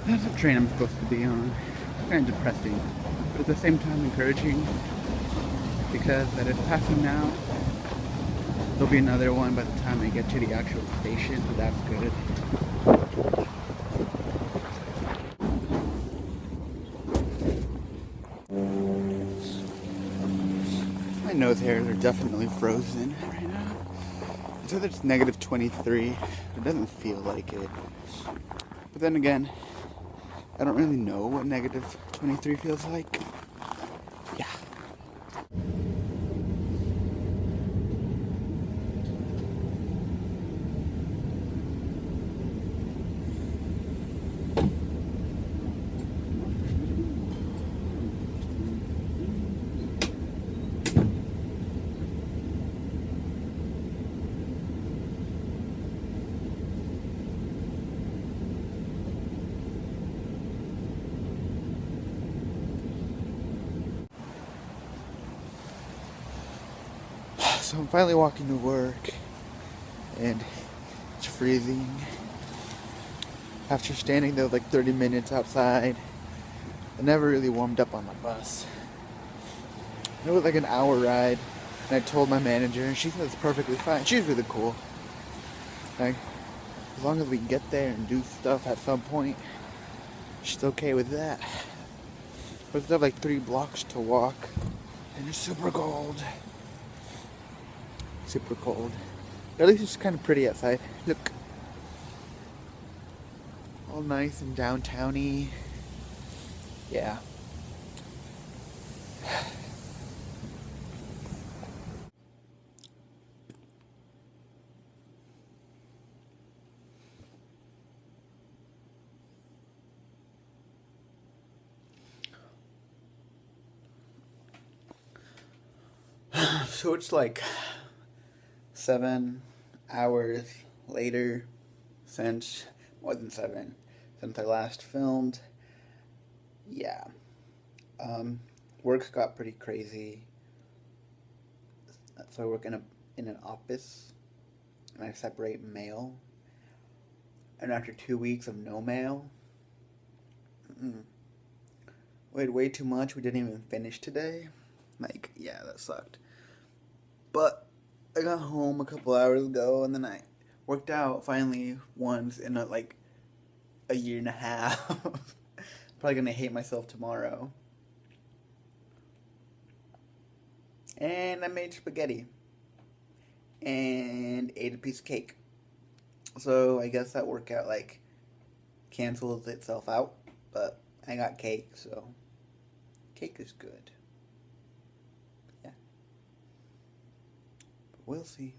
That's the train I'm supposed to be on. It's kind of depressing, but at the same time encouraging because that it's passing now. There'll be another one by the time I get to the actual station, so that's good. My nose hairs are definitely frozen right now. It says it's negative 23. It doesn't feel like it. But then again, I don't really know what negative 23 feels like. Yeah. So I'm finally walking to work, and it's freezing. After standing there like 30 minutes outside, I never really warmed up on the bus. It was like an hour ride, and I told my manager, and she said it's perfectly fine. She's really cool. Like, as long as we get there and do stuff at some point, she's okay with that. But we still have like 3 blocks to walk, and it's super cold. Super cold. But at least it's kind of pretty outside. Look. All nice and downtowny. Yeah. So it's like 7 hours later since, more than 7, since I last filmed. Yeah. Work got pretty crazy. So I work in an office, and I separate mail. And after 2 weeks of no mail, we had way too much. We didn't even finish today. Like, yeah, that sucked. But I got home a couple hours ago, and then I worked out finally once in like a year and a half. Probably gonna hate myself tomorrow. And I made spaghetti and ate a piece of cake. So I guess that workout like cancels itself out. But I got cake, so cake is good. Yeah. But we'll see.